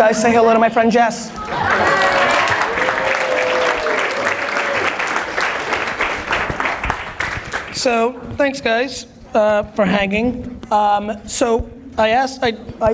Guys, say hello to my friend Jess. So, thanks guys for hanging. So I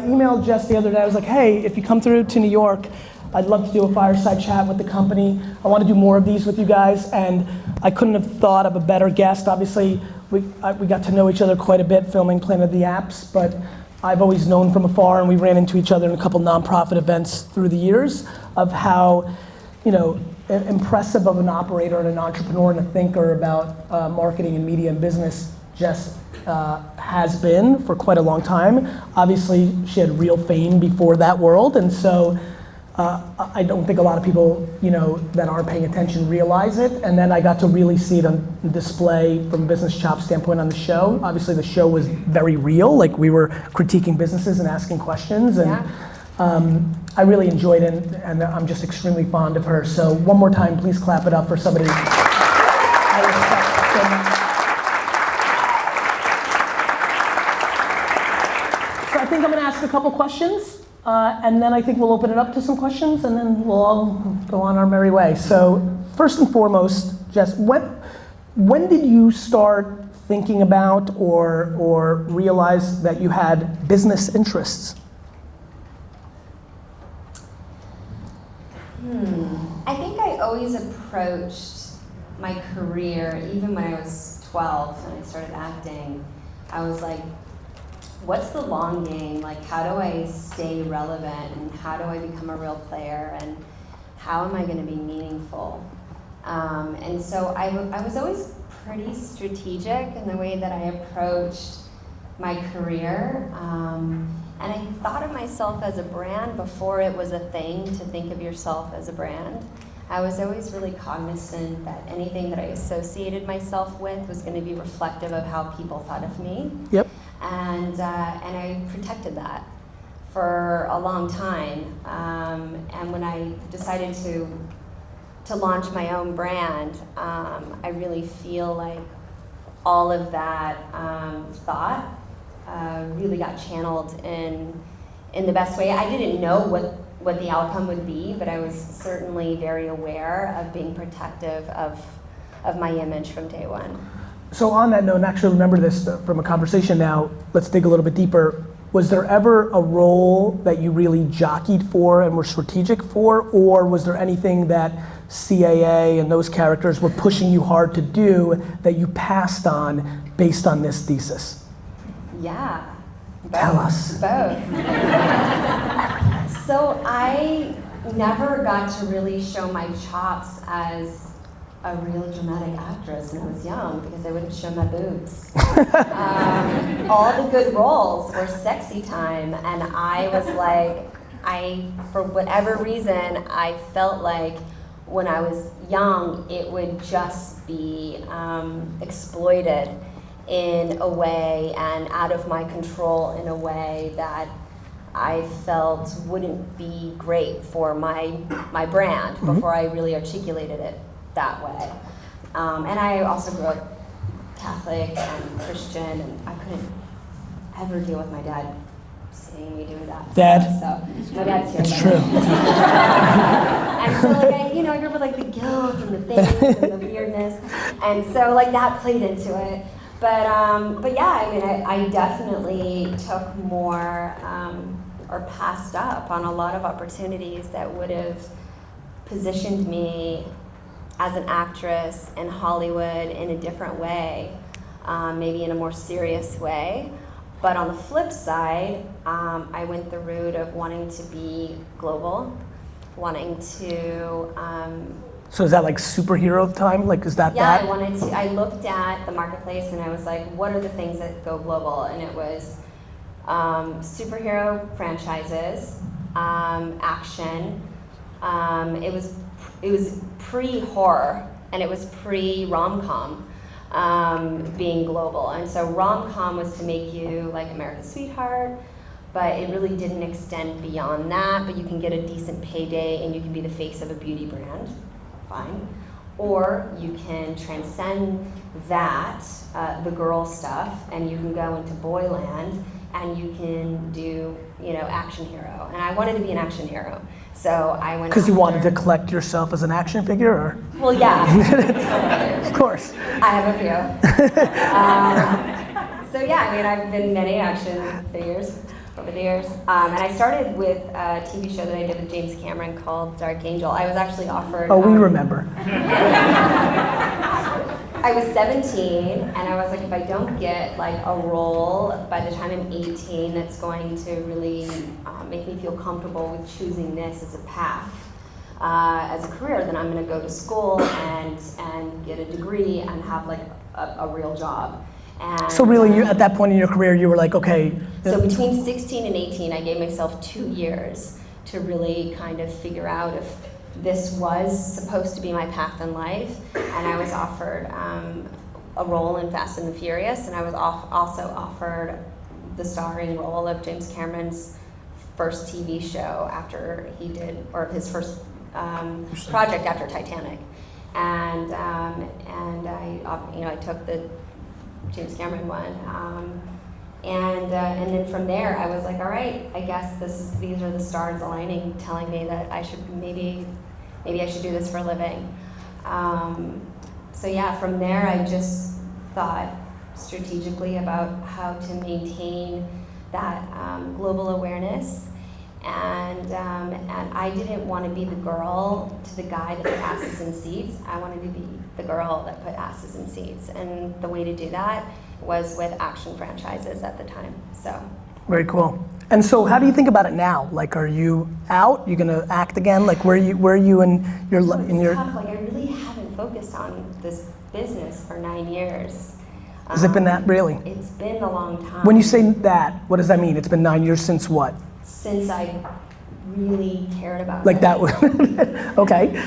emailed Jess the other day. I was like, hey, if you come through to New York, I'd love to do a fireside chat with the company. I want to do more of these with you guys, and I couldn't have thought of a better guest. Obviously, we got to know each other quite a bit filming Planet of the Apps, but I've always known from afar, and we ran into each other in a couple nonprofit events through the years of how, impressive of an operator and an entrepreneur and a thinker about marketing and media and business Jess has been for quite a long time. Obviously, she had real fame before that world, and so I don't think a lot of people, that aren't paying attention realize it. And then I got to really see it on display from a business chop standpoint on the show. Obviously, the show was very real. Like, we were critiquing businesses and asking questions, and I really enjoyed it, and I'm just extremely fond of her. So one more time, please clap it up for somebody I respect so much. So I think I'm gonna ask a couple questions, and then I think we'll open it up to some questions, and then we'll all go on our merry way. So first and foremost, Jess, when did you start thinking about or realize that you had business interests? I think I always approached my career, even when I was 12, when I started acting, I was like, what's the long game? Like, how do I stay relevant, and how do I become a real player, and how am I going to be meaningful? And so I was always pretty strategic in the way that I approached my career. And I thought of myself as a brand before it was a thing to think of yourself as a brand. I was always really cognizant that anything that I associated myself with was going to be reflective of how people thought of me. Yep. And I protected that for a long time. And when I decided to launch my own brand, I really feel like all of that thought really got channeled in the best way. I didn't know what the outcome would be, but I was certainly very aware of being protective of my image from day one. So on that note, and actually remember this from a conversation now, let's dig a little bit deeper. Was there ever a role that you really jockeyed for and were strategic for, or was there anything that CAA and those characters were pushing you hard to do that you passed on based on this thesis? Yeah. Both. Tell us. Both. So I never got to really show my chops as a real dramatic actress when I was young, because I wouldn't show my boobs. All the good roles were sexy time, and I was like, for whatever reason, I felt like when I was young, it would just be exploited in a way and out of my control in a way that I felt wouldn't be great for my brand before I really articulated it that way. And I also grew up Catholic and Christian, and I couldn't ever deal with my dad seeing me do that. Dad? So my dad's here. It's true. And so I grew up with like the guilt and the things and the weirdness, and so like that played into it. But yeah, I mean, I definitely took more or passed up on a lot of opportunities that would have positioned me as an actress in Hollywood in a different way, maybe in a more serious way. But on the flip side, I went the route of wanting to be global, wanting to... So is that like superhero time? Like, is that yeah, that? I looked at the marketplace and I was like, what are the things that go global? And it was superhero franchises, action. It was pre-horror and it was pre-rom-com being global. And so rom-com was to make you like America's Sweetheart, but it really didn't extend beyond that. But you can get a decent payday and you can be the face of a beauty brand. Fine. Or you can transcend that, the girl stuff, and you can go into boy land and you can do, action hero. And I wanted to be an action hero. So I went. Because you wanted to collect yourself as an action figure, or? Well, yeah. Of course. I have a few. So yeah, I've been many action figures over the years. And I started with a TV show that I did with James Cameron called Dark Angel. I was actually offered. Oh, we remember. I was 17, and I was like, if I don't get like a role by the time I'm 18 that's going to really make me feel comfortable with choosing this as a path, as a career, then I'm going to go to school and get a degree and have like a real job. And, so really, you, at that point in your career, you were like, okay. So between 16 and 18, I gave myself 2 years to really kind of figure out if this was supposed to be my path in life. And I was offered a role in Fast and the Furious, and I was also offered the starring role of James Cameron's first TV show after he did, or his first project after Titanic. And I took the James Cameron one, and then from there I was like, all right, I guess these are the stars aligning, telling me that I should maybe I should do this for a living. So yeah, from there I just thought strategically about how to maintain that global awareness. And I didn't want to be the girl to the guy that put asses in seats. I wanted to be the girl that put asses in seats. And the way to do that was with action franchises at the time. So very cool. And so how do you think about it now? Like, are you out? You gonna act again? Like, where are you in your tough. Like, I really haven't focused on this business for 9 years. Has it been that, really? It's been a long time. When you say that, what does that mean? It's been 9 years since what? Since I really cared about like it. That was okay.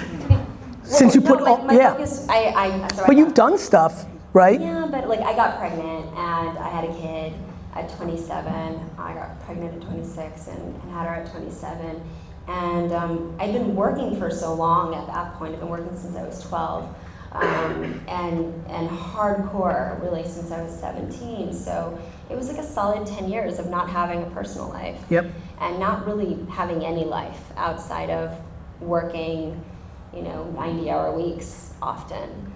Since you put focus, but you've done stuff, right? Yeah, but like I got pregnant and I had a kid at 27. I got pregnant at 26 and had her at 27. And I'd been working for so long at that point. I've been working since I was 12. And hardcore really since I was 17. So it was like a solid 10 years of not having a personal life. Yep. And not really having any life outside of working, 90-hour weeks often.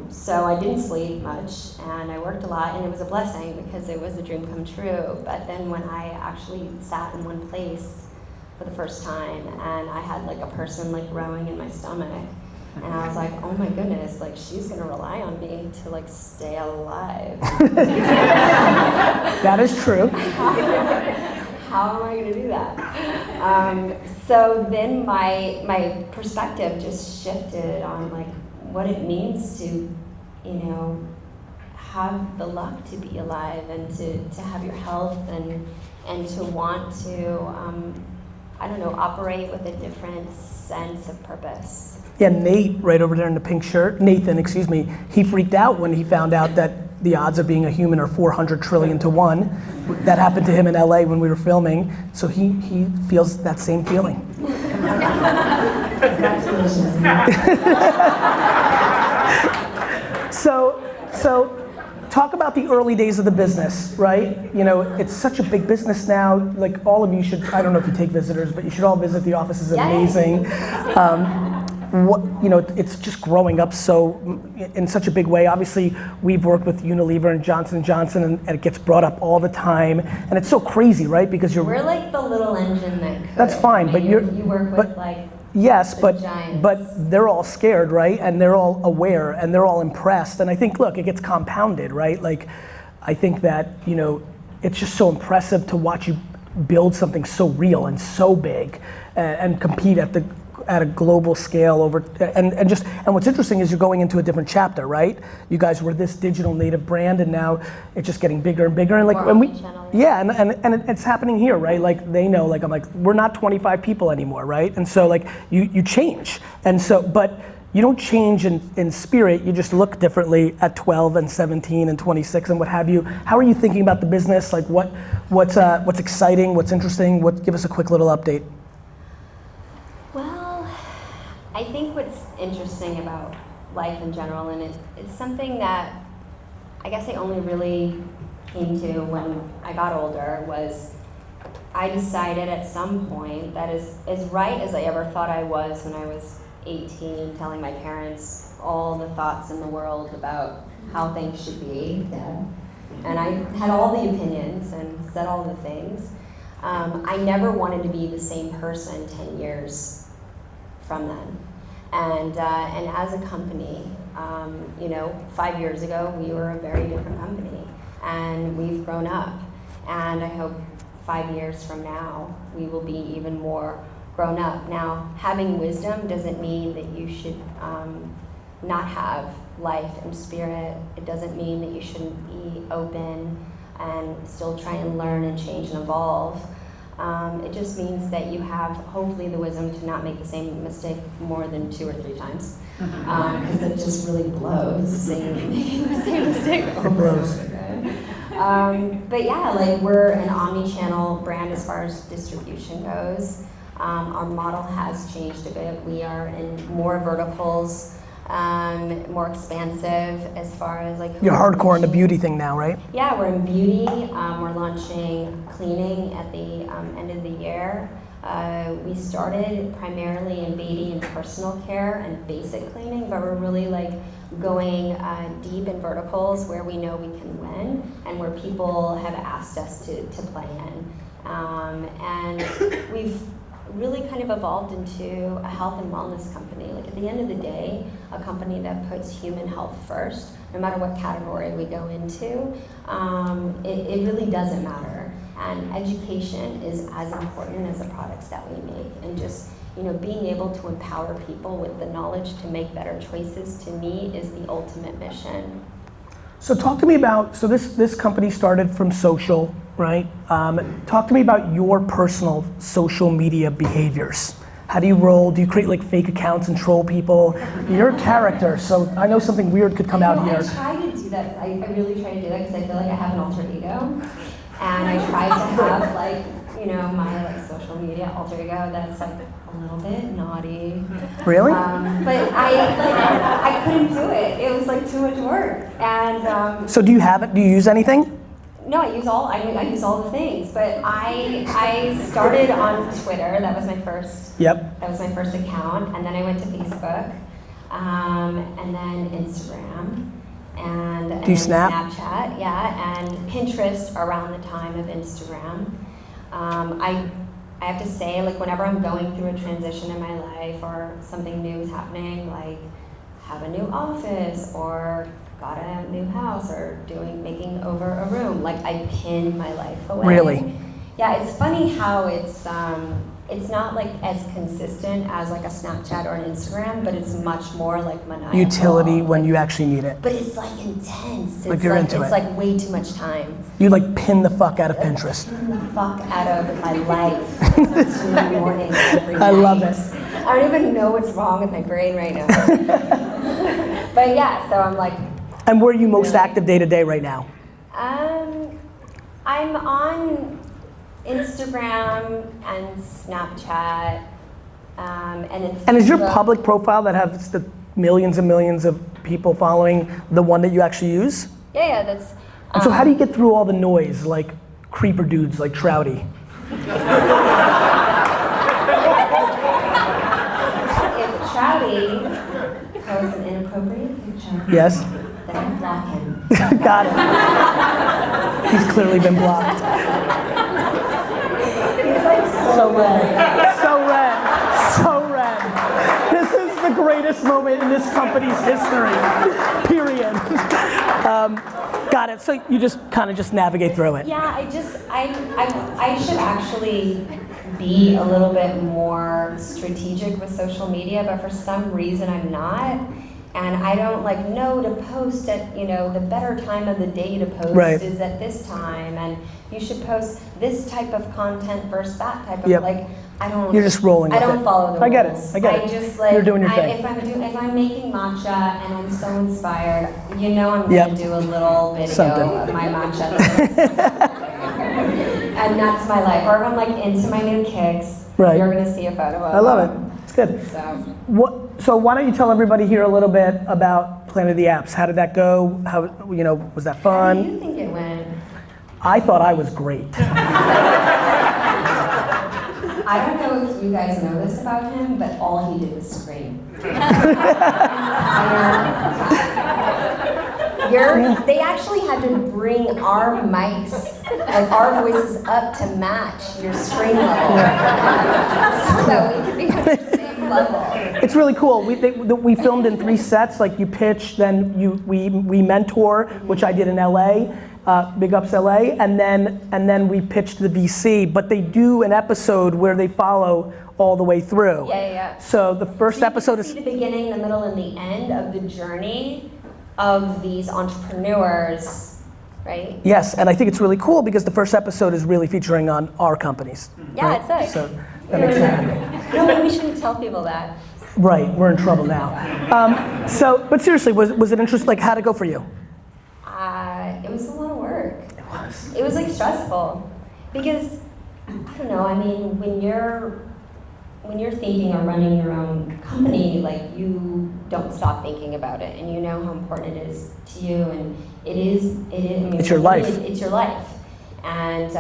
So I didn't sleep much and I worked a lot, and it was a blessing because it was a dream come true. But then when I actually sat in one place for the first time and I had like a person like rowing in my stomach, and I was like, oh my goodness, like she's gonna rely on me to like stay alive. That is true. How am I gonna do that? So then my perspective just shifted on like what it means to, have the luck to be alive and to have your health and to want to, operate with a different sense of purpose. Yeah, Nate, right over there in the pink shirt, Nathan, excuse me, he freaked out when he found out that the odds of being a human are 400 trillion to 1. That happened to him in LA when we were filming, so he feels that same feeling. So talk about the early days of the business, right? It's such a big business now. Like all of you should, I don't know if you take visitors, but you should all visit the office. It's amazing. It's just growing up in such a big way. Obviously, we've worked with Unilever and Johnson & Johnson, and it gets brought up all the time. And it's so crazy, right? Because we're like the little engine that could. That's fine, but you work with like. Yes, but giants. they're all scared, right? And they're all aware, and they're all impressed. And I think, look, it gets compounded, right? Like, I think that, it's just so impressive to watch you build something so real and so big and compete at a global scale and what's interesting is you're going into a different chapter, right? You guys were this digital native brand, and now it's just getting bigger and bigger. And like when and it's happening here, right? Like they know, like I'm like, we're not 25 people anymore, right? And so like you change, and so but you don't change in spirit. You just look differently at 12 and 17 and 26 and what have you. How are you thinking about the business? Like what's exciting? What's interesting? Give us a quick little update. I think what's interesting about life in general, and it's something that I guess I only really came to when I got older was I decided at some point that as right as I ever thought I was when I was 18, telling my parents all the thoughts in the world about how things should be, and I had all the opinions and said all the things. I never wanted to be the same person 10 years from then. And as a company, 5 years ago, we were a very different company, and we've grown up. And I hope 5 years from now, we will be even more grown up. Now, having wisdom doesn't mean that you should not have life and spirit. It doesn't mean that you shouldn't be open and still try and learn and change and evolve. It just means that you have, hopefully, the wisdom to not make the same mistake more than 2 or 3 times. Because it just really blows, making the same mistake over and over again. But yeah, like we're an omni-channel brand as far as distribution goes. Our model has changed a bit. We are in more verticals, more expansive as far as like. You're hardcore in the beauty thing now, right? Yeah, we're in beauty. We're launching cleaning at the end of the year. We started primarily in baby and personal care and basic cleaning, but we're really like going deep in verticals where we know we can win and where people have asked us to play in. And we've really kind of evolved into a health and wellness company. Like at the end of the day, a company that puts human health first, no matter what category we go into, it really doesn't matter. And education is as important as the products that we make. And just being able to empower people with the knowledge to make better choices, to me, is the ultimate mission. So talk to me about, so this company started from social, right? Talk to me about your personal social media behaviors. How do you roll? Do you create like fake accounts and troll people? You're a character, so I know something weird could come out here. I try to do that. I really try to do that because I feel like I have an alter ego. And I try to have like, my like social media alter ego that's like a little bit naughty. Really? But I couldn't do it. It was like too much work. And so do you have it? Do you use anything? No, I use all the things. But I started on Twitter. That was my first. Yep. That was my first account, and then I went to Facebook, and then Instagram. And do you snap? Snapchat, yeah, and Pinterest around the time of Instagram. I have to say, like whenever I'm going through a transition in my life or something new is happening, like have a new office or got a new house or making over a room, like I pin my life away. Really? Yeah, it's funny how it's not like as consistent as like a Snapchat or an Instagram, but it's much more like maniacal. Utility when you actually need it. But it's like intense. Like you're into it. It's like way too much time. You like pin the fuck out of Pinterest. Pin the fuck out of my life in the morning every night. I love it. I don't even know what's wrong with my brain right now. But yeah, so I'm like. And where are you most active day to day right now? I'm on Instagram and Snapchat, and then Facebook. And is your public profile that has the millions and millions of people following the one that you actually use? Yeah, that's. And so how do you get through all the noise, like creeper dudes like Trouty? If Trouty posts an inappropriate picture, yes, then I block him. Got it. He's clearly been blocked. He's like so red. So red. So red. This is the greatest moment in this company's history. Period. Got it. So you just kind of just navigate through it. Yeah, I should actually be a little bit more strategic with social media, but for some reason I'm not. And I don't like know to post at, the better time of the day to post is at this time, and you should post this type of content versus that type of like, I don't. You're just rolling with it. I don't follow the rules. I get it. I get it. Just like, you're doing your thing. If I'm making matcha and I'm so inspired, I'm gonna do a little video of my matcha. And that's my life. Or if I'm like into my new kicks, you're gonna see a photo of I love it. It's good. So why don't you tell everybody here a little bit about Planet of the Apps? How did that go? How was that fun? How do you think it went? I thought I was great. I don't know if you guys know this about him, but all he did was scream. They actually had to bring our mics, like our voices up to match your screen level. So that we could be at the same level. It's really cool. We filmed in 3 sets, like you pitch, then we mentor, which I did in LA, Big Ups LA, and then we pitched the VC, but they do an episode where they follow all the way through. Yeah. So the first episode is the beginning, the middle, and the end of the journey of these entrepreneurs, right? Yes, and I think it's really cool because the first episode is really featuring on our companies. Yeah, right? it's like. So that makes me happy. No, but we shouldn't tell people that. Right, we're in trouble now. But seriously, was it interesting? Like, how'd it go for you? It was a lot of work. It was. It was like stressful because I don't know. I mean, when you're thinking or running your own company, like you don't stop thinking about it, and you know how important it is to you, and it is. I mean, it's your life. It's your life, and it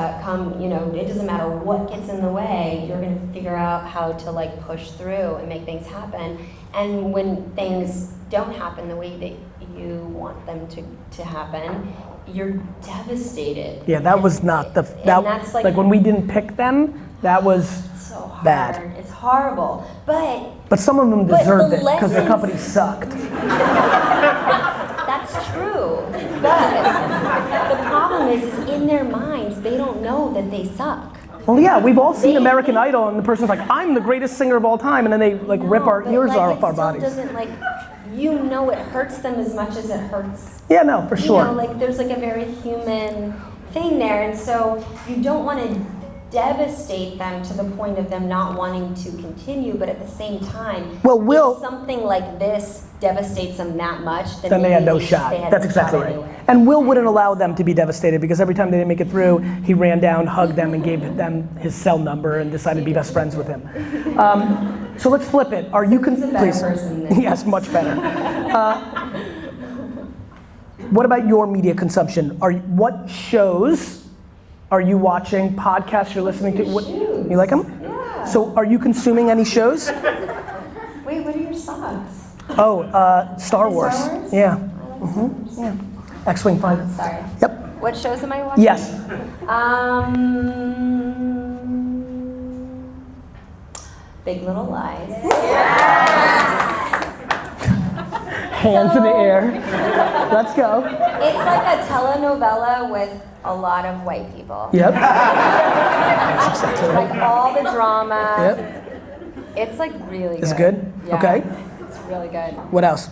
doesn't matter what gets in the way. You're going to figure out how to like push through and make things happen. And when things don't happen the way that you want them to happen, you're devastated. Yeah, that was not that's like when we didn't pick them. That was so hard. bad. It's horrible, but some of them deserved it because the lessons- company sucked. That's true. But the problem is in their minds they don't know that they suck. Well, yeah, we've all seen American Idol, and the person's like, "I'm the greatest singer of all time," and then they like rip our ears off our bodies. It doesn't it hurts them as much as it hurts. Yeah, no, for sure. There's like a very human thing there, and so you don't want to devastate them to the point of them not wanting to continue, but at the same time, if something like this devastates them that much, then they had no shot. That's exactly right. Anyway. And Will wouldn't allow them to be devastated because every time they didn't make it through, he ran down, hugged them, and gave them his cell number and decided to be best friends with him. So let's flip it. Are you He's a better person than Yes, much better. What about your media consumption? What shows are you watching? Podcasts you're listening to? You like them? Yeah. So are you consuming any shows? Wait, what are your socks? Oh, Star Wars. Star Wars? Yeah. I like Star Wars. Yeah. X-Wing 5. Sorry. Yep. What shows am I watching? Yes. Big Little Lies. Hands in the air. Let's go. It's like a telenovela with a lot of white people. Yep. That's exactly right. Like all the drama. Yep. It's like really good. Is it good? Yeah, Okay. It's really good. What else?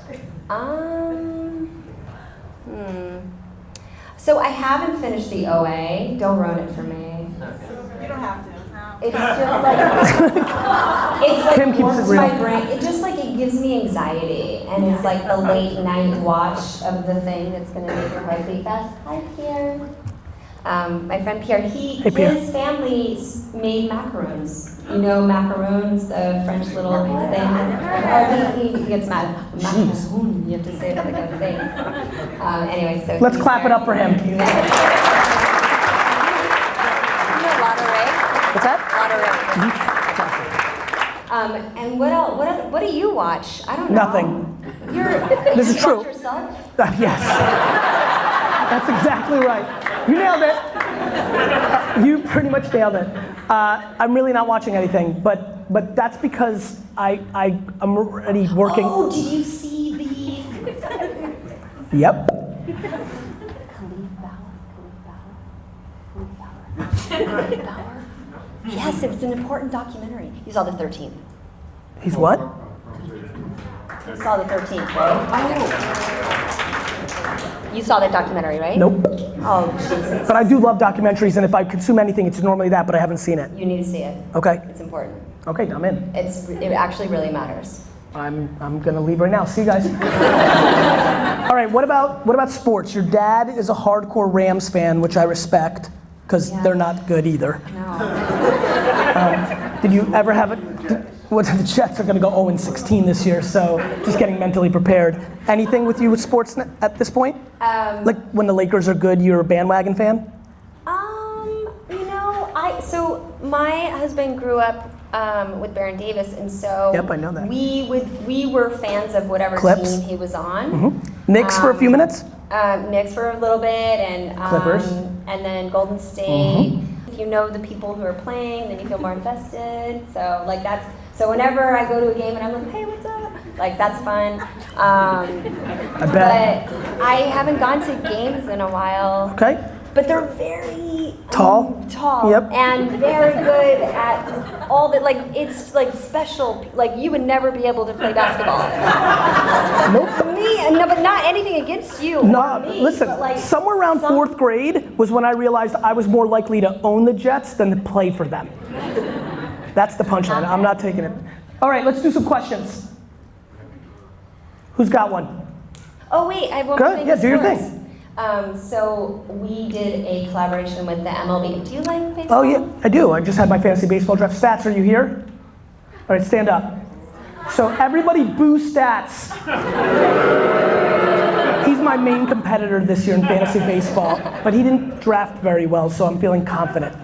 So I haven't finished the OA. Don't ruin it for me. You don't have to. It's just like Kim keeps works it real. my brain. It just like it gives me anxiety, and it's like the late night watch of the thing that's gonna make your heart beat fast. Hi Pierre. My friend Pierre. Hey, Pierre. His family made macaroons. You know macaroons, the French little thing. He gets mad. Macaroon. You have to say it like a thing. Anyway, so Let's clap it up for him. What's that? And what else? What do you watch? I don't know. Nothing. This is true. Watch yourself? Yes. That's exactly right. You nailed it. You pretty much nailed it. I'm really not watching anything, but that's because I'm already working. Oh, did you see the? Yep. Khalif Bauer? Yes, it's an important documentary. You saw the 13th. He's what? You saw the 13th, right? Oh. You saw that documentary, right? Nope. Oh, Jesus. But I do love documentaries, and if I consume anything, it's normally that, but I haven't seen it. You need to see it. Okay. It's important. Okay, I'm in. It actually really matters. I'm gonna leave right now. See you guys. All right, what about sports? Your dad is a hardcore Rams fan, which I respect, because they're not good either. No. Did you ever have the Jets are gonna go 0-16 this year, so just getting mentally prepared. Anything with you with sports at this point? Like when the Lakers are good, you're a bandwagon fan? So my husband grew up with Baron Davis, and so Yep, I know that. we were fans of whatever Clips. team he was on. Knicks for a few minutes? Knicks for a little bit, and Clippers. and then Golden State. If you know the people who are playing, then you feel more invested. So like that's so whenever I go to a game and I'm like, hey, what's up? Like that's fun. I bet. But I haven't gone to games in a while. Okay. But they're very Tall? tall, Yep. and very good at all the it's like special. Like you would never be able to play basketball. Nope. No, but not anything against you. No, or me, listen, but, like, somewhere around fourth grade was when I realized I was more likely to own the Jets than to play for them. That's the punchline. I'm not taking it. All right, let's do some questions. Who's got one? Oh wait, I have one Good, more thing. yeah, do your sports. thing. So we did a collaboration with the MLB. Do you like baseball? Oh yeah, I do. I just had my fantasy baseball draft. Stats, are you here? All right, stand up. So everybody boo Stats. He's my main competitor this year in fantasy baseball, but he didn't draft very well, so I'm feeling confident.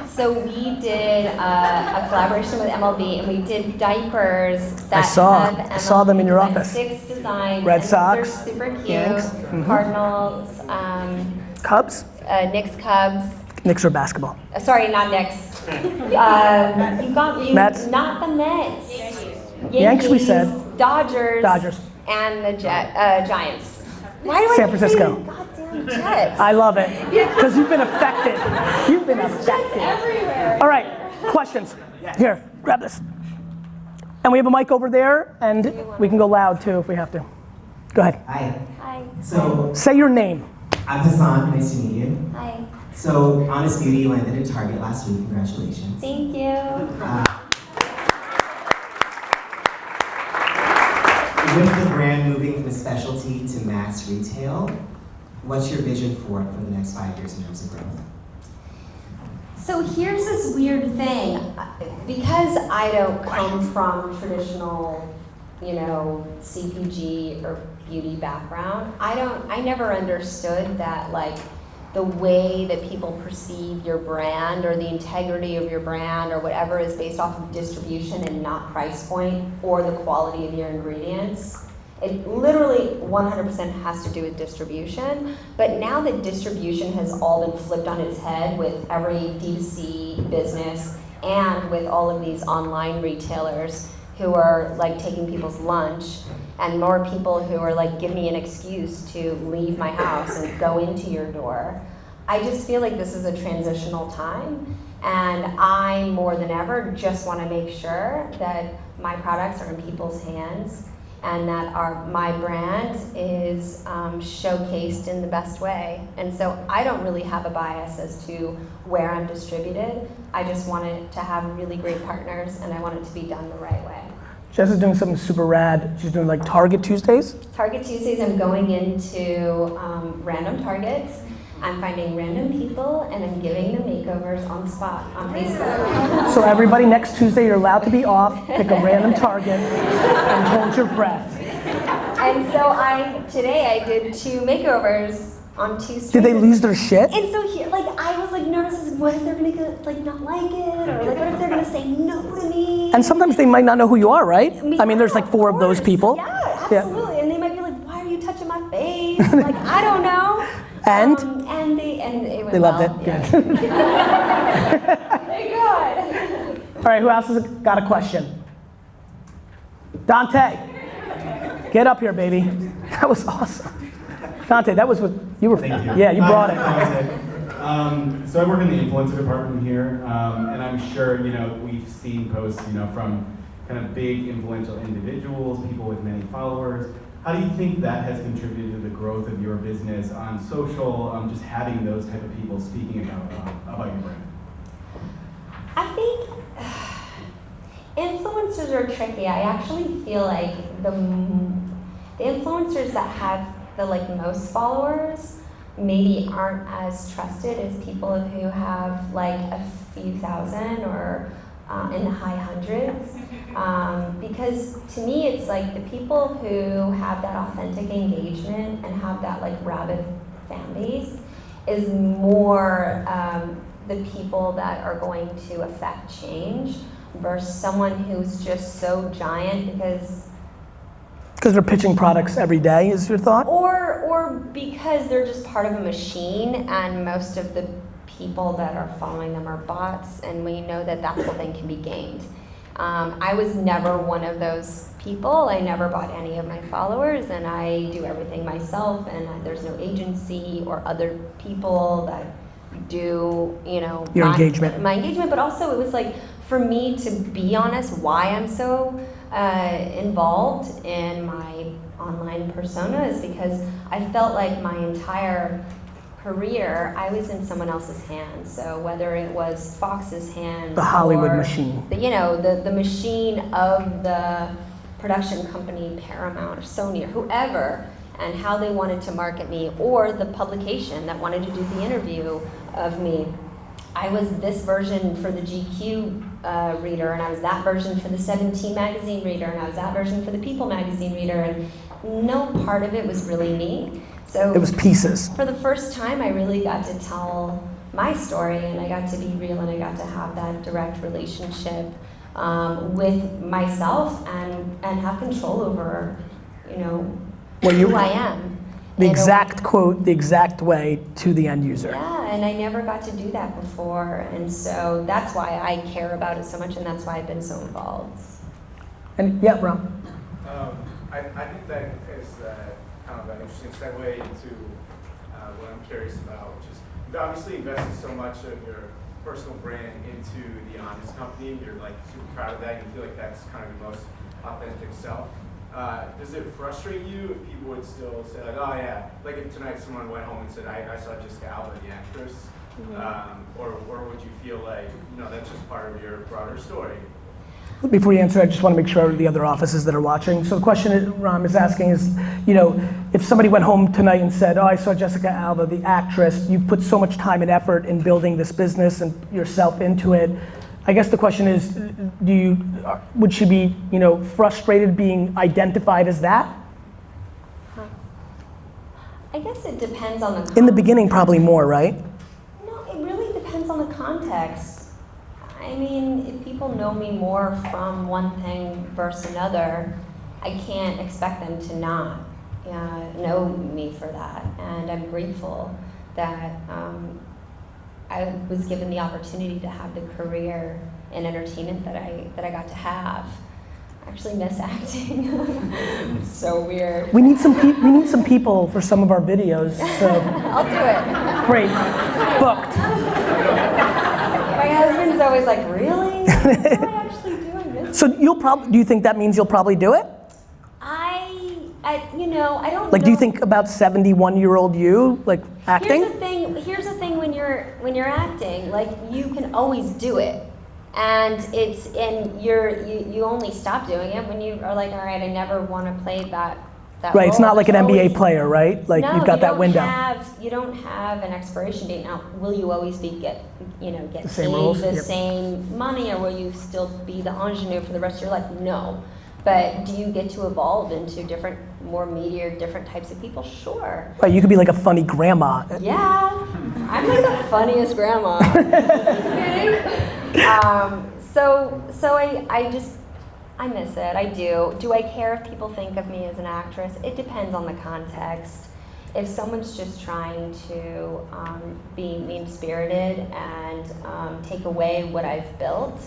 So we did a collaboration with MLB, and we did diapers that I saw them in your have office. 6 designs. Red and Sox, They're super cute. Yanks, Cardinals, Cubs? Knicks, Cubs. Knicks or basketball? Sorry, not Knicks. You got you. Mets? Not the Mets. Yanks, we said. Dodgers. And the Giants. Why do I San keep Francisco. saying goddamn Jets? I love it, because you've been affected. You've been Jets affected. everywhere. All right, questions. Here, grab this. And we have a mic over there, and we can go loud too if we have to. Go ahead. Hi. Hi. So, Say your name. I'm Hassan. Nice to meet you. Hi. So, Honest Beauty landed in Target last week. Congratulations. Thank you. With the brand moving from specialty to mass retail, what's your vision for it for the next 5 years in terms of growth? So here's this weird thing. Because I don't come from traditional, CPG or beauty background, I never understood that the way that people perceive your brand or the integrity of your brand or whatever is based off of distribution and not price point or the quality of your ingredients. It literally 100% has to do with distribution, but now that distribution has all been flipped on its head with every D2C business and with all of these online retailers who are taking people's lunch, and more people who are give me an excuse to leave my house and go into your door. I just feel like this is a transitional time, and I, more than ever, just want to make sure that my products are in people's hands and that my brand is showcased in the best way. And so I don't really have a bias as to where I'm distributed. I just want it to have really great partners, and I want it to be done the right way. Jess is doing something super rad. She's doing Target Tuesdays. Target Tuesdays, I'm going into random Targets. I'm finding random people and I'm giving them makeovers on the spot on Facebook. So everybody, next Tuesday, you're allowed to be off, pick a random Target, and hold your breath. And so today I did 2 makeovers on 2 streets. Did they lose their shit? And so here, I was nervous, what if they're gonna not like it, or what if they're gonna say no to me? And sometimes they might not know who you are, right? Yeah, I mean, there's 4 of those people. Yeah, absolutely. And they might be like, why are you touching my face? I don't know. And? And it went They loved well. it. Yeah. Good. Thank God. All right, who else has got a question? Dante, get up here, baby. That was awesome. Dante, that was what you were. Thank you. Yeah, you brought it. So I work in the influencer department here, and I'm sure we've seen posts from kind of big influential individuals, people with many followers. How do you think that has contributed to the growth of your business on social? Just having those type of people speaking about your brand. I think influencers are tricky. I actually feel like the influencers that have the most followers maybe aren't as trusted as people who have a few thousand or in the high hundreds. Because to me it's the people who have that authentic engagement and have that rabid fan base is more the people that are going to affect change versus someone who's just so giant because they're pitching products every day, is your thought? or because they're just part of a machine, and most of the people that are following them are bots, and we know that that whole thing can be gamed. I was never one of those people. I never bought any of my followers, and I do everything myself, and there's no agency or other people that do, Your engagement. My engagement, but also it was like, for me, to be honest, why I'm so involved in my online persona is because I felt like my entire career, I was in someone else's hands. So whether it was Fox's hands, The Hollywood or machine. the machine of the production company, Paramount or Sony or whoever, and how they wanted to market me, or the publication that wanted to do the interview of me. I was this version for the GQ reader, and I was that version for the 17 magazine reader, and I was that version for the People magazine reader, and no part of it was really me. So It was pieces. for the first time, I really got to tell my story, and I got to be real, and I got to have that direct relationship with myself, and have control over, who I am. The exact quote, the exact way to the end user. Yeah, and I never got to do that before, and so that's why I care about it so much, and that's why I've been so involved. And yeah, Ron. I think that is kind of an interesting segue into what I'm curious about, which is you've obviously invested so much of your personal brand into the Honest Company. You're like super proud of that. You feel like that's kind of your most authentic self. Does it frustrate you if people would still say like, oh yeah, like if tonight someone went home and said, I saw Jessica Alba, the actress, or would you feel like, that's just part of your broader story? Before you answer, I just want to make sure the other offices that are watching. So the question Ram is asking is, if somebody went home tonight and said, oh, I saw Jessica Alba, the actress, you've put so much time and effort in building this business and yourself into it. I guess the question is, would she be, frustrated being identified as that? I guess it depends on the context. In the beginning, probably more, right? No, it really depends on the context. I mean, if people know me more from one thing versus another, I can't expect them to not know me for that. And I'm grateful that I was given the opportunity to have the career in entertainment that I got to have. I actually miss acting. It's so weird. We need some people for some of our videos. So I'll do it. great, booked. My husband's always like, really? Am I actually doing this? So do you think that means you'll probably do it? I don't know. Like, do you think about 71-year-old you, like, acting? Here's the thing when you're acting, like, you can always do it. And you only stop doing it when you are like, all right, I never want to play that Right, role. it's not like an There's NBA always- player, right? Like, No, you've got that window. You don't have an expiration date. Now, will you always get The same paid roles? the Yep. same money, or will you still be the ingenue for the rest of your life? No. But do you get to evolve into more media, different types of people? Sure. Right, you could be like a funny grandma. Yeah, I'm like the funniest grandma. I miss it. I do. Do I care if people think of me as an actress? It depends on the context. If someone's just trying to be mean-spirited and take away what I've built,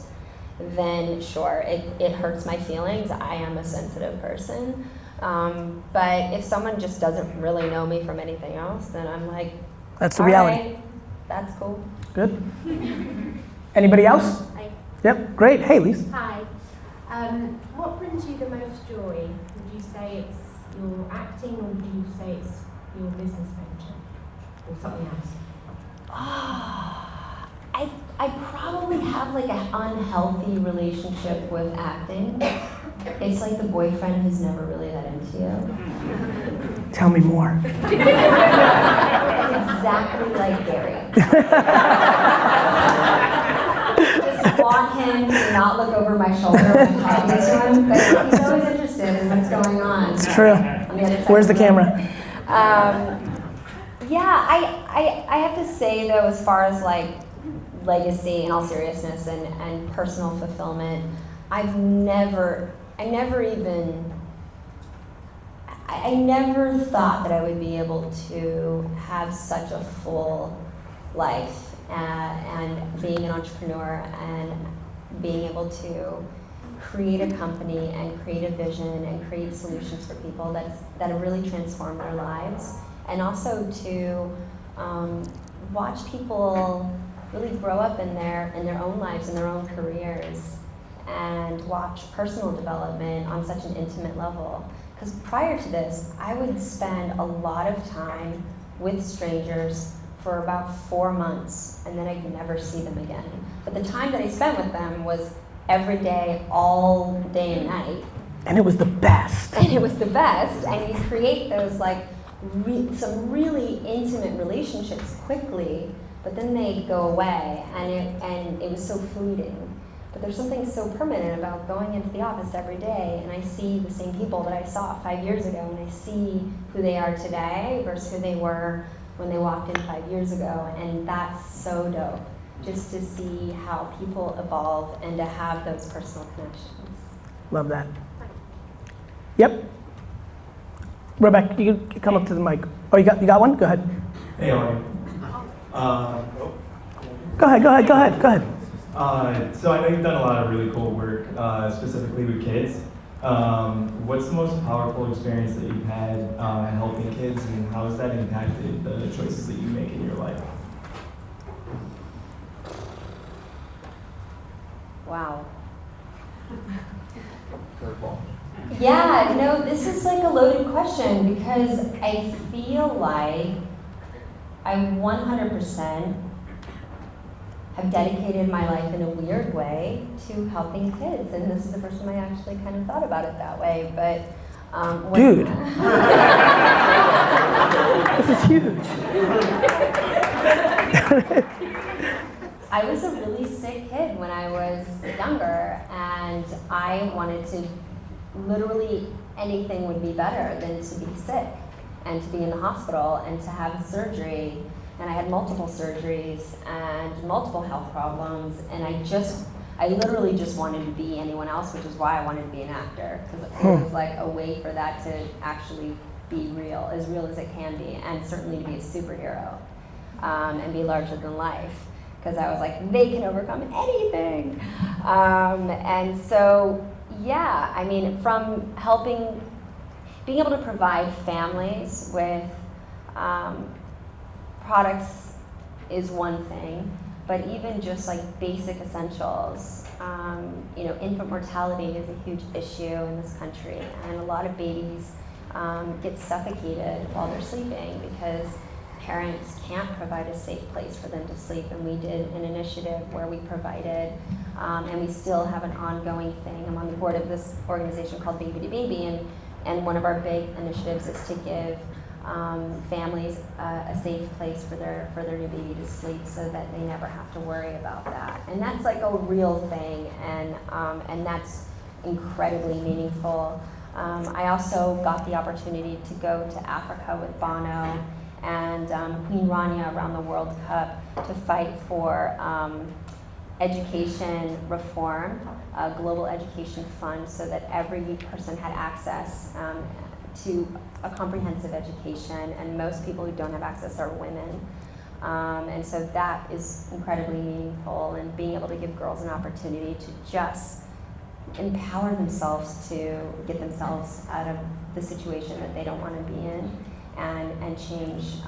then sure, it hurts my feelings. I am a sensitive person. But if someone just doesn't really know me from anything else, then I'm like, That's the all reality. right, that's cool. Good. Anybody else? Hi. Yep, great. Hey, Lisa. Hi. What brings you the most joy? Would you say it's your acting, or would you say it's your business venture, or something else? I probably have like an unhealthy relationship with acting. It's like the boyfriend who's never really that into you. Tell me more. It's exactly like Gary. Just want him to not look over my shoulder when I'm talking to him, but he's always interested in what's going on. It's true. On the other side Where's the of room. camera? Yeah, I have to say though, as far as like legacy in all seriousness and personal fulfillment, I never thought that I would be able to have such a full life and being an entrepreneur and being able to create a company and create a vision and create solutions for people that have really transformed their lives, and also to watch people really grow up in their own lives and their own careers, and watch personal development on such an intimate level. Because prior to this, I would spend a lot of time with strangers for about 4 months, and then I'd never see them again. But the time that I spent with them was every day, all day and night. And it was the best. And it was the best, and you create those like some really intimate relationships quickly, but then they go away, and it was so fleeting. But there's something so permanent about going into the office every day, and I see the same people that I saw 5 years ago, and I see who they are today versus who they were when they walked in 5 years ago, and that's so dope, just to see how people evolve and to have those personal connections. Love that. Yep. Rebecca, you can come up to the mic. Oh, you got one? Go ahead. Hey, Ari. Go ahead. So I know you've done a lot of really cool work, specifically with kids. What's the most powerful experience that you've had helping kids, and how has that impacted the choices that you make in your life? Wow. Yeah, no, this is like a loaded question, because I feel like I 100% have dedicated my life in a weird way to helping kids, and this is the first time I actually kind of thought about it that way. But dude, this is huge. I was a really sick kid when I was younger, and I wanted to, literally anything would be better than to be sick and to be in the hospital and to have surgery. And I had multiple surgeries and multiple health problems, and I literally just wanted to be anyone else, which is why I wanted to be an actor, because it was like a way for that to actually be real as it can be, and certainly to be a superhero and be larger than life, because I was like, they can overcome anything. And so, yeah, I mean, from being able to provide families with products is one thing, but even just like basic essentials. Infant mortality is a huge issue in this country, and a lot of babies get suffocated while they're sleeping because parents can't provide a safe place for them to sleep. And we did an initiative where we provided, and we still have an ongoing thing. I'm on the board of this organization called Baby to Baby, and one of our big initiatives is to give families a safe place for their new baby to sleep, so that they never have to worry about that. And that's like a real thing, and that's incredibly meaningful. I also got the opportunity to go to Africa with Bono and Queen Rania around the World Cup to fight for education reform, a global education fund, so that every person had access to a comprehensive education, and most people who don't have access are women. And so that is incredibly meaningful, and being able to give girls an opportunity to just empower themselves to get themselves out of the situation that they don't want to be in, and change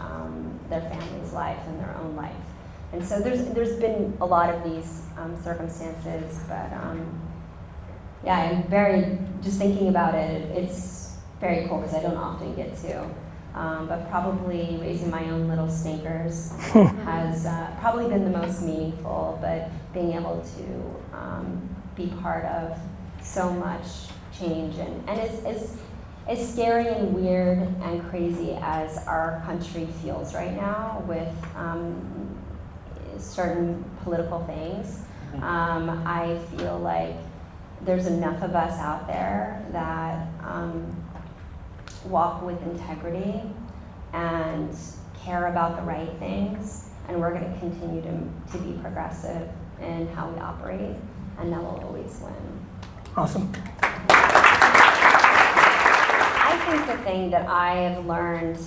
their family's life and their own life. And so there's been a lot of these circumstances, but yeah, I'm very, just thinking about it, it's very cool because I don't often get to. But probably raising my own little stinkers has probably been the most meaningful, but being able to be part of so much change, and it's as scary and weird and crazy as our country feels right now with certain political things. I feel like there's enough of us out there that walk with integrity and care about the right things, and we're going to continue to be progressive in how we operate, and that will always win. Awesome. I think the thing that I have learned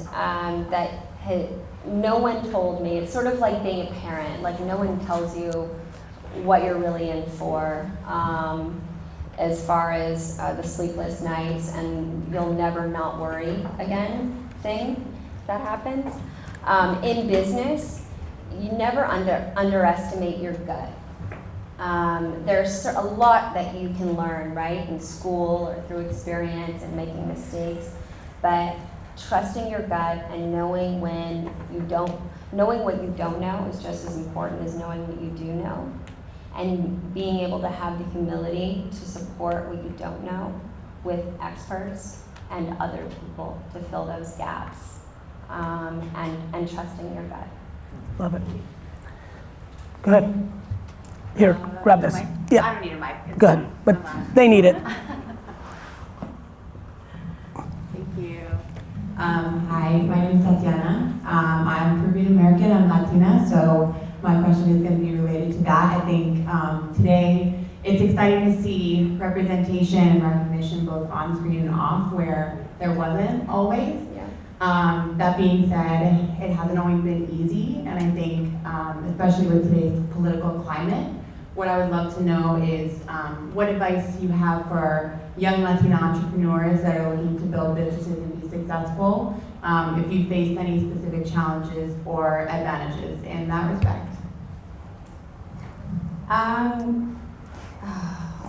no one told me, it's sort of like being a parent, like no one tells you what you're really in for, as far as the sleepless nights and you'll never not worry again thing that happens. In business, you never underestimate your gut. There's a lot that you can learn, right, in school or through experience and making mistakes, but trusting your gut and knowing what you don't know is just as important as knowing what you do know, and being able to have the humility to support what you don't know with experts and other people to fill those gaps, and trusting your gut. Love it. Go ahead. Here, grab this. Mic? Yeah. I don't need a mic. It's Go ahead. fine. But I'm on. they need it. Thank you. Hi, my name is Tatiana. I'm Peruvian American, I'm Latina, so my question is going to be related to that. I think today it's exciting to see representation and recognition both on screen and off, where there wasn't always. Yeah. That being said, it hasn't always been easy, and I think, especially with today's political climate, what I would love to know is what advice you have for young Latina entrepreneurs that are looking to build businesses and be successful, if you faced any specific challenges or advantages in that respect.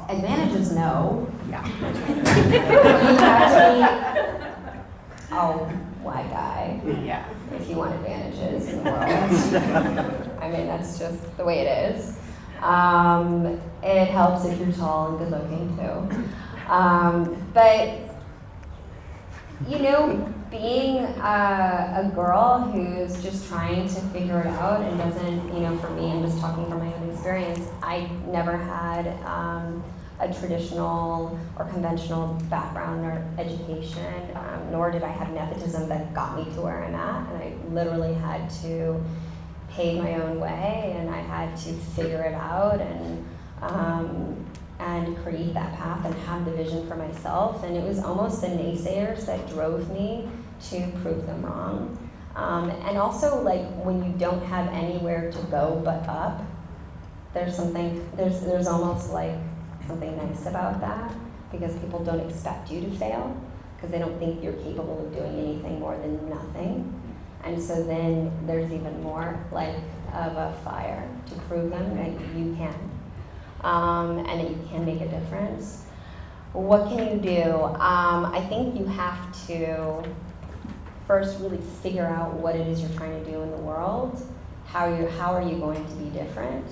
Advantages, no. Yeah. You have to be a white guy Yeah. if you want advantages in the world. I mean, that's just the way it is. It helps if you're tall and good looking too. But, you know, being a girl who's just trying to figure it out and doesn't, you know, for me, I'm just talking from my own experience, I never had a traditional or conventional background or education, nor did I have nepotism that got me to where I'm at, and I literally had to pave my own way, and I had to figure it out and create that path and have the vision for myself. And it was almost the naysayers that drove me to prove them wrong. And also, like, when you don't have anywhere to go but up, there's almost like something nice about that, because people don't expect you to fail, because they don't think you're capable of doing anything more than nothing. And so then there's even more like of a fire to prove them that you can, and that you can make a difference. What can you do? I think you have to first really figure out what it is you're trying to do in the world. How are you going to be different?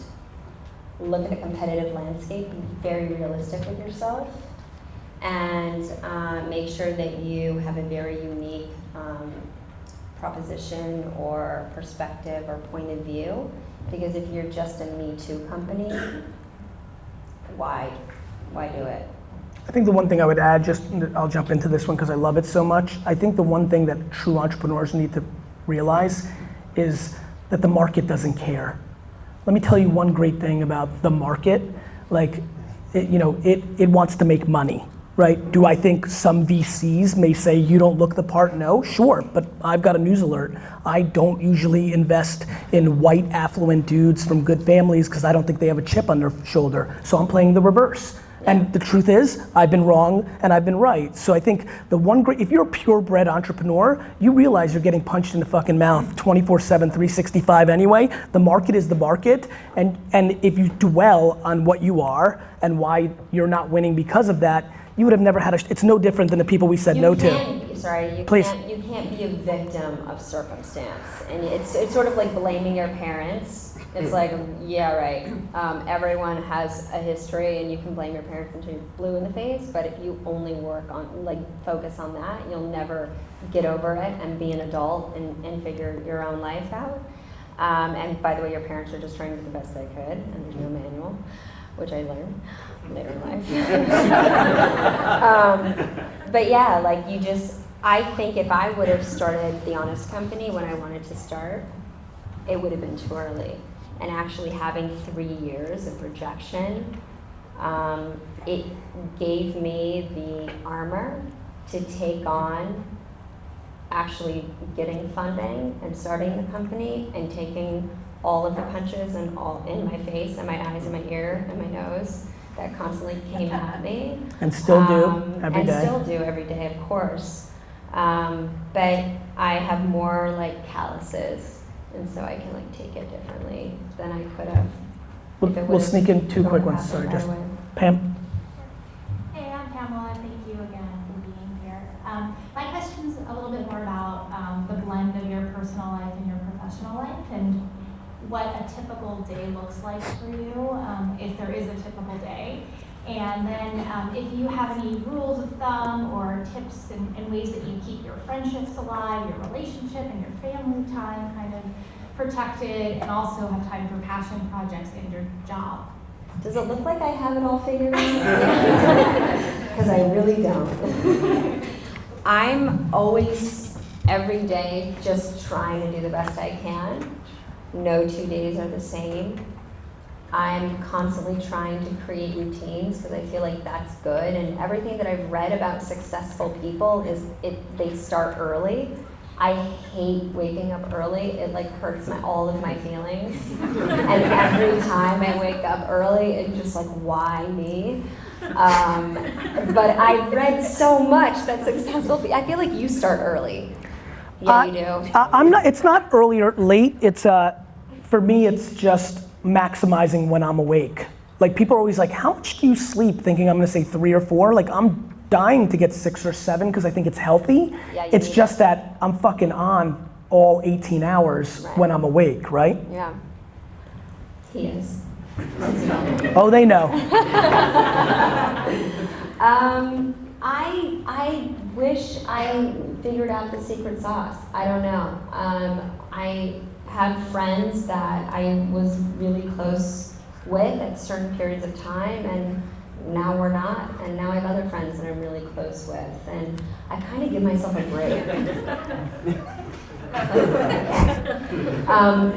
Look at the competitive landscape, be very realistic with yourself, and make sure that you have a very unique proposition or perspective or point of view. Because if you're just a Me Too company, why do it? I think the one thing I would add, I'll jump into this one because I love it so much. I think the one thing that true entrepreneurs need to realize is that the market doesn't care. Let me tell you one great thing about the market. Like, it wants to make money, right? Do I think some VCs may say you don't look the part? No, sure, but I've got a news alert. I don't usually invest in white affluent dudes from good families because I don't think they have a chip on their shoulder. So I'm playing the reverse. And the truth is, I've been wrong and I've been right. So I think if you're a purebred entrepreneur, you realize you're getting punched in the fucking mouth 24/7, 365 anyway. The market is the market, and if you dwell on what you are and why you're not winning because of that, you would have never had it's no different than the people we said no to. You can't be a victim of circumstance. And it's sort of like blaming your parents. It's like, yeah, right. Everyone has a history, and you can blame your parents until you're blue in the face, but if you only focus on that, you'll never get over it and be an adult and figure your own life out. And by the way, your parents are just trying to do the best they could, and there's no manual, which I learned later in life. But yeah, I think if I would have started The Honest Company when I wanted to start, it would have been too early. And actually having 3 years of rejection, it gave me the armor to take on actually getting funding and starting the company and taking all of the punches and all in my face and my eyes and my ear and my nose that constantly came at me. And still do every day. And still do every day, of course. But I have more like calluses, and so I can like take it differently than I could have. We'll sneak in 2 quick ones. Sorry, just Pam. Hey, I'm Pamela. Thank you again for being here. My question's a little bit more about the blend of your personal life and your professional life, and what a typical day looks like for you, if there is a typical day. And then if you have any rules of thumb or tips and ways that you keep your friendships alive, your relationship and your family time kind of protected, and also have time for passion projects and your job. Does it look like I have it all figured out? Because I really don't. I'm always, every day, just trying to do the best I can. No 2 days are the same. I'm constantly trying to create routines because I feel like that's good. And everything that I've read about successful people is they start early. I hate waking up early. It like hurts all of my feelings. And every time I wake up early, it's just like, why me? But I've read so much that successful people, I feel like you start early. Yeah, you do. I'm not. It's not early or late. It's for me. It's just maximizing when I'm awake. Like people are always like, "How much do you sleep?" Thinking I'm gonna say 3 or 4. Like I'm dying to get 6 or 7 because I think it's healthy. Yeah, it's just that I'm fucking on all 18 hours when I'm awake, right? Yeah. He is. Oh, they know. I wish I figured out the secret sauce. I don't know. I have friends that I was really close with at certain periods of time, and now we're not. And now I have other friends that I'm really close with, and I kind of give myself a break.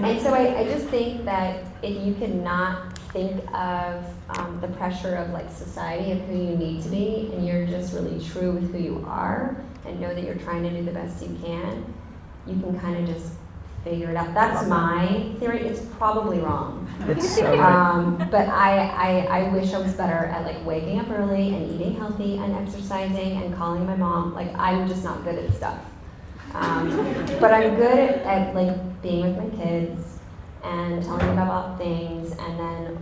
And so I just think that if you can not think of the pressure of like society of who you need to be, and you're just really true with who you are, and know that you're trying to do the best you can kind of just figure it out. That's my theory. It's probably wrong. It's so right. But I wish I was better at like waking up early and eating healthy and exercising and calling my mom. Like I'm just not good at stuff. But I'm good at like being with my kids and telling them about things, and then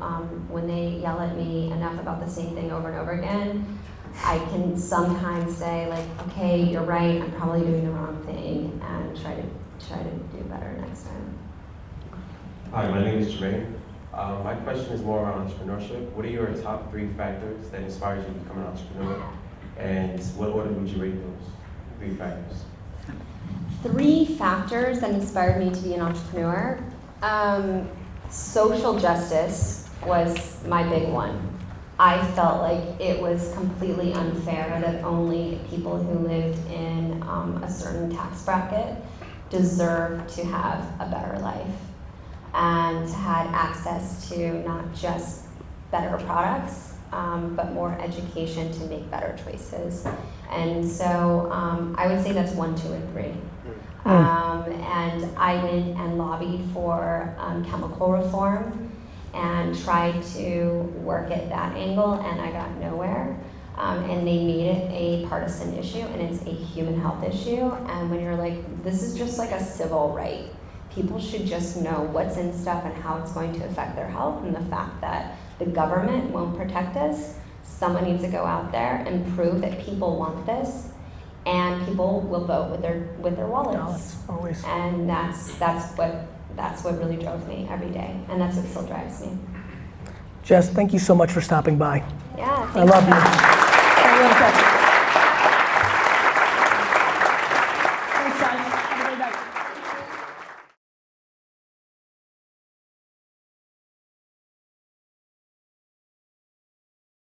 when they yell at me enough about the same thing over and over again, I can sometimes say like, okay, you're right, I'm probably doing the wrong thing, and try to do better next time. Hi, my name is Crain. My question is more around entrepreneurship. What are your top 3 factors that inspired you to become an entrepreneur? And what order would you rate those 3 factors? 3 factors that inspired me to be an entrepreneur. Social justice was my big one. I felt like it was completely unfair that only people who lived in a certain tax bracket deserved to have a better life and had access to not just better products, but more education to make better choices. And so I would say that's 1, 2, and 3. And I went and lobbied for chemical reform and tried to work at that angle, and I got nowhere. And they made it a partisan issue, and it's a human health issue. And when you're like, this is just like a civil right. People should just know what's in stuff and how it's going to affect their health, and the fact that the government won't protect us. Someone needs to go out there and prove that people want this, and people will vote with their wallets. Always. And that's what really drove me every day, and that's what still drives me. Jess, thank you so much for stopping by. Yeah. I love you.